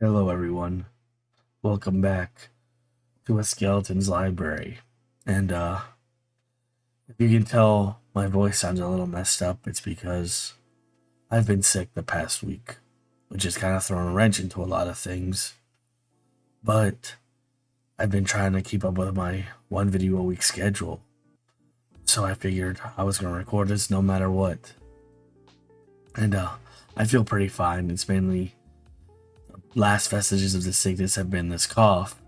Hello, everyone. Welcome back to a Skeleton's Library. And if you can tell my voice sounds a little messed up, it's because I've been sick the past week, which has kind of thrown a wrench into a lot of things. But I've been trying to keep up with my one video a week schedule. So I figured I was going to record this no matter what. And I feel pretty fine. It's mainly last vestiges of the sickness have been this cough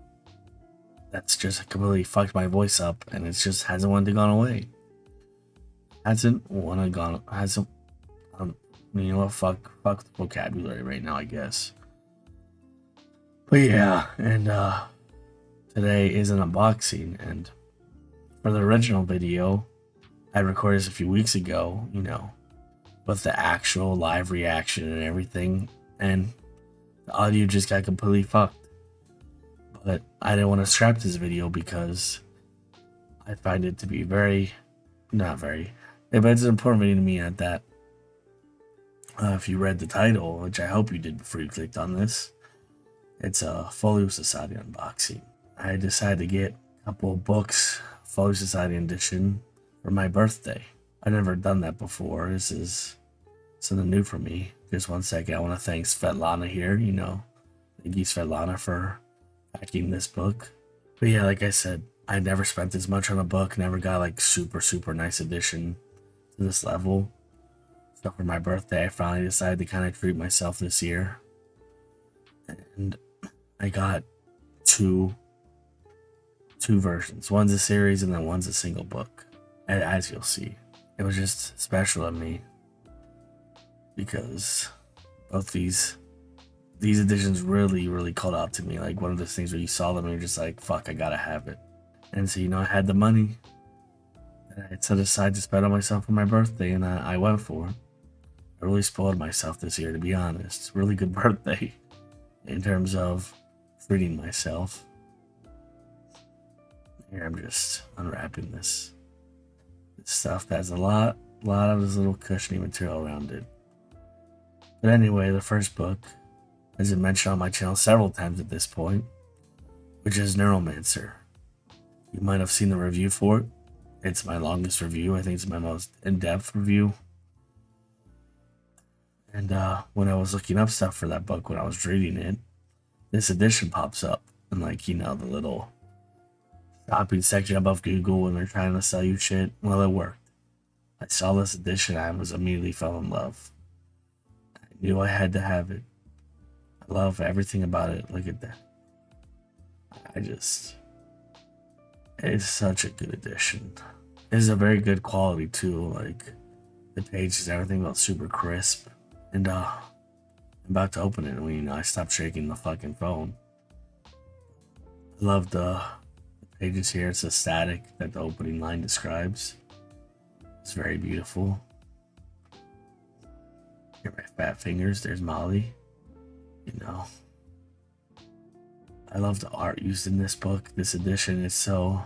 that's just completely fucked my voice up, and it just hasn't wanted to gone away. Hasn't wanted gone. Hasn't. You know what? Fuck the vocabulary right now, I guess. But yeah, and today is an unboxing, and for the original video, I recorded this a few weeks ago. With the actual live reaction and everything, and the audio just got completely fucked. But I didn't want to scrap this video because I find it to be not very, but it's an important video to me at that. If you read the title, which I hope you did before you clicked on this, it's a Folio Society unboxing. I decided to get a couple of books, Folio Society edition, for my birthday. I've never done that before. This is something new for me. Just one second, I want to thank Svetlana here. Thank you, Svetlana, for backing this book. But yeah, like I said, I never spent this much on a book, never got like super nice edition to this level. So for my birthday, I finally decided to kind of treat myself this year. And I got two versions. One's a series and then one's a single book. And as you'll see, it was just special to me because both these editions really called out to me. Like one of those things where you saw them and you're just like, fuck, I gotta have it. And so, I had the money that I had set aside to spend on myself for my birthday, and I went for it. I really spoiled myself this year, to be honest. Really good birthday in terms of treating myself. Here, I'm just unwrapping this stuff that has a lot of this little cushiony material around it. But anyway, the first book, as I mentioned on my channel several times at this point, which is Neuromancer. You might have seen the review for it. It's my longest review. I think it's my most in-depth review. And when I was looking up stuff for that book, when I was reading it, this edition pops up. And the little shopping section above Google when they're trying to sell you shit. Well, it worked. I saw this edition. I was immediately fell in love. I knew I had to have it. I love everything about it. Look at that. It's such a good edition. It's a very good quality too. Like the pages, everything felt super crisp. And I'm about to open it when I stopped shaking the fucking phone. I love the pages here. It's a static that the opening line describes. It's very beautiful. Here, my fat fingers. There's Molly. I love the art used in this book. This edition is so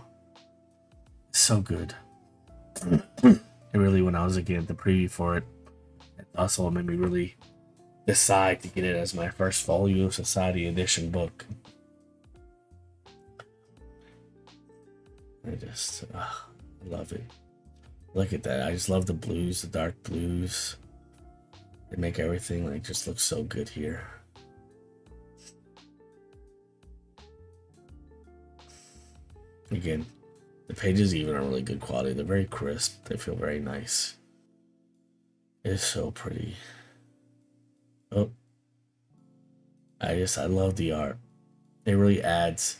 good. It really, when I was looking at the preview for it, it also made me really decide to get it as my first Folio Society edition book. I love it. Look at that. I just love the blues, the dark blues. They make everything just look so good here. Again, the pages even are really good quality. They're very crisp. They feel very nice. It's so pretty. Oh, I love the art. It really adds.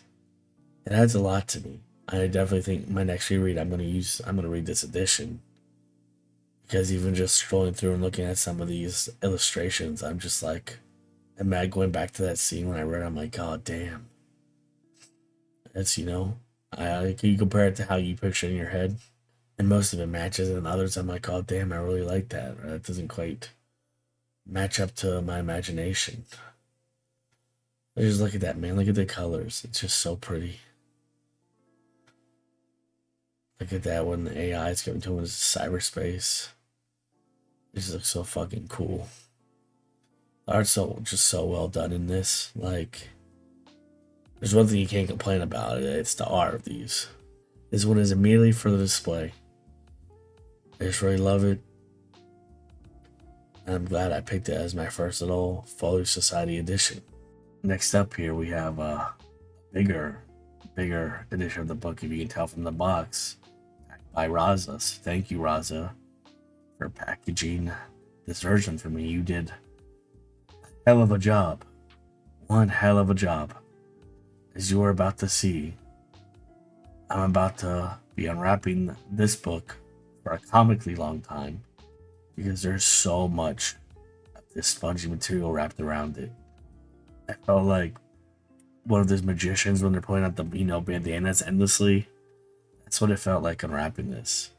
It adds a lot to me. I definitely think my next reread I'm gonna read this edition, because even just scrolling through and looking at some of these illustrations, I'm just like, am I going back to that scene when I read it? I'm like, god damn. That's you compare it to how you picture it in your head, and most of it matches, and others I'm like, oh damn, I really like that. Or that doesn't quite match up to my imagination. I just look at that, man. Look at the colors. It's just so pretty. Look at that when the AI is going to cyberspace. It just looks so fucking cool. Art's so well done in this. Like, there's one thing you can't complain about. It's the art of these. This one is immediately for the display. I just really love it. And I'm glad I picked it as my first little Folio Society edition. Next up here we have a bigger edition of the book, if you can tell from the box, by Raza. So thank you, Raza, for packaging this version for me. You did a hell of a job. One hell of a job. As you are about to see, I'm about to be unwrapping this book for a comically long time because there's so much of this spongy material wrapped around it. I felt like one of those magicians when they're pulling out the bandanas endlessly. That's what it felt like unwrapping this.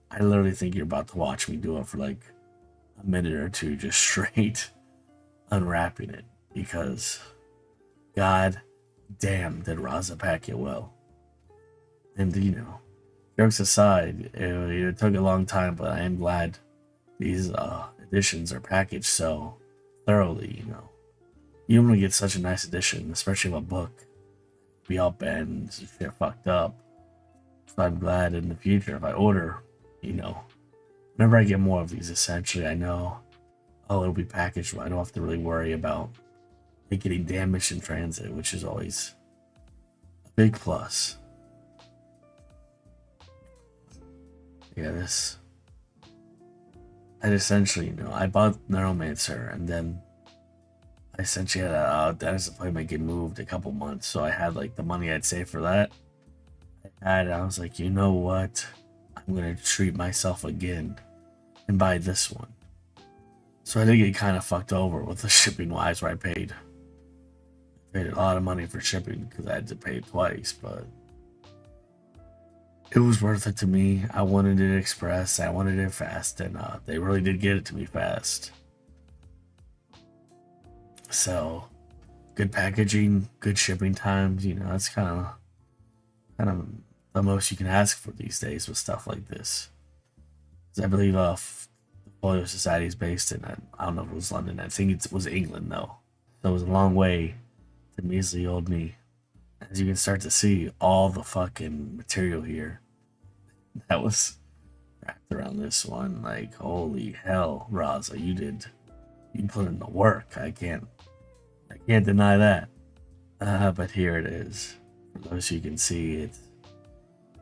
I literally think you're about to watch me do it for like a minute or two, just straight unwrapping it, because god damn did Raza pack it well. And jokes aside, it took a long time, but I am glad these editions are packaged so thoroughly. You don't want to get such a nice edition, especially of a book, be all bent and shit fucked up. So I'm glad in the future if I order, whenever I get more of these, essentially I know, it'll be packaged well. I don't have to really worry about it getting damaged in transit, which is always a big plus. Yeah, this. And essentially, I bought Neuromancer, and then I essentially had a dentist appointment get moved a couple months, so I had like the money I'd saved for that. I was like, you know what? I'm gonna treat myself again and buy this one. So I did get kind of fucked over with the shipping wise, where I paid a lot of money for shipping because I had to pay it twice, but it was worth it to me. I wanted it express, I wanted it fast, and they really did get it to me fast. So, good packaging, good shipping times. That's kind of the most you can ask for these days with stuff like this. I believe the Folio Society is based in, I don't know if it was London. I think it was England though. So it was a long way to measly old me. As you can start to see, all the fucking material here that was wrapped around this one. Like, holy hell, Raza, you put in the work. I can't deny that. But here it is. For those who can see, it's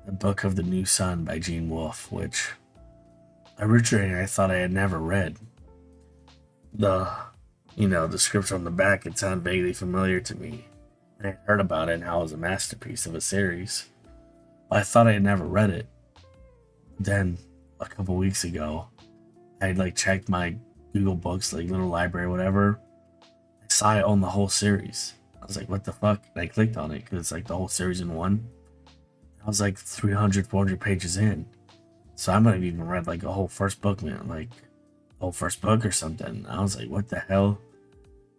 The Book of the New Sun by Gene Wolfe, which originally I thought I had never read. The description on the back, it sounded vaguely familiar to me. I heard about it and how it was a masterpiece of a series. But I thought I had never read it. Then, a couple weeks ago, I had checked my Google Books, little library, whatever. I saw I owned the whole series. I was like, what the fuck? And I clicked on it because it's the whole series in one. I was 300, 400 pages in. So I might have even read a whole first book, man. Whole first book or something. I was like, what the hell?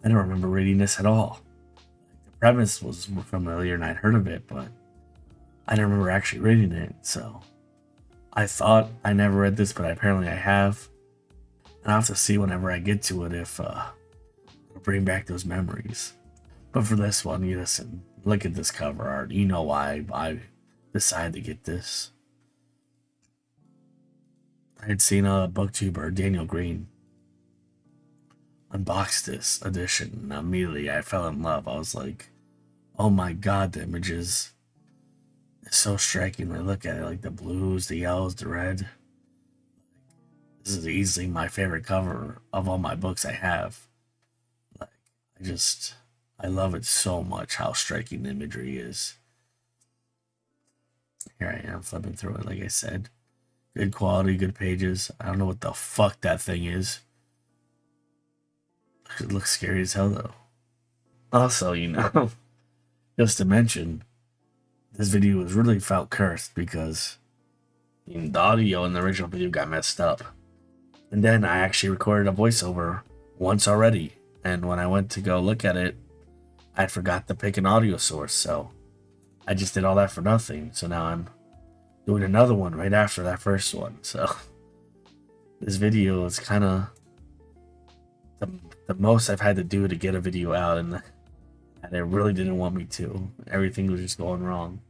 I don't remember reading this at all. The premise was familiar and I'd heard of it, but I don't remember actually reading it. So I thought I never read this, but apparently I have. And I'll have to see whenever I get to it if it'll bring back those memories. But for this one, you listen, look at this cover art. You know why I decided to get this. I had seen a booktuber, Daniel Green, unbox this edition, and immediately I fell in love. I was like, oh my god, the images is so striking when I look at it, the blues, the yellows, the red. This is easily my favorite cover of all my books I have. I love it so much, how striking the imagery is. Here I am flipping through it, like I said. Good quality, good pages. I don't know what the fuck that thing is. It looks scary as hell though. Also, just to mention, this video was really felt cursed because the audio in the original video got messed up. And then I actually recorded a voiceover once already. And when I went to go look at it, I forgot to pick an audio source. So I just did all that for nothing. So now I'm doing another one right after that first one. So this video is kind of the most I've had to do to get a video out, and they really didn't want me to. Everything was just going wrong.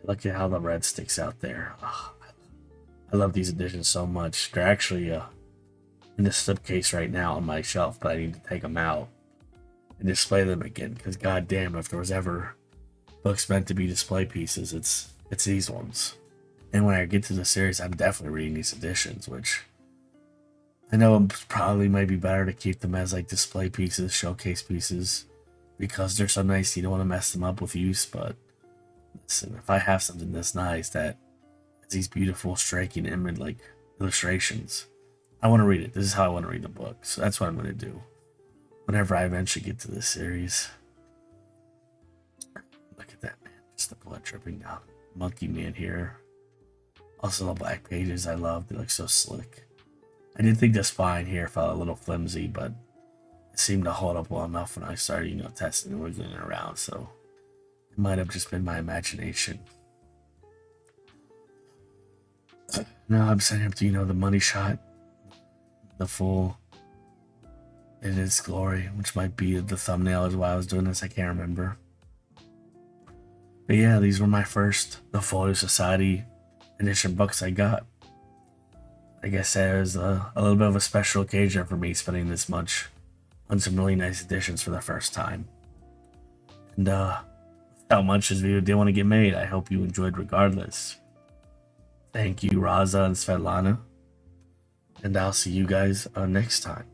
Look at how the red sticks out there. Oh, I love these editions so much. They're actually in the slipcase right now on my shelf, but I need to take them out and display them again. Because goddamn, if there was ever books meant to be display pieces, it's these ones. And when I get to the series, I'm definitely reading these editions, which I know probably might be better to keep them as like display pieces, showcase pieces, because they're so nice. You don't want to mess them up with use. But listen, if I have something this nice that has these beautiful, striking image like illustrations, I want to read it. This is how I want to read the book. So that's what I'm going to do whenever I eventually get to this series. Look at that, man. Just the blood dripping down. Monkey Man here. Also the black pages I love. They look so slick. I did think the spine here felt a little flimsy, but it seemed to hold up well enough when I started, testing and wiggling it around. So it might have just been my imagination. Now I'm setting up to, the money shot. The full in its glory, which might be the thumbnail is why I was doing this. I can't remember. But yeah, these were my first the Folio Society edition books I got. I guess it was a little bit of a special occasion for me spending this much on some really nice editions for the first time. And how much this video did want to get made, I hope you enjoyed regardless. Thank you, Raza and Svetlana. And I'll see you guys next time.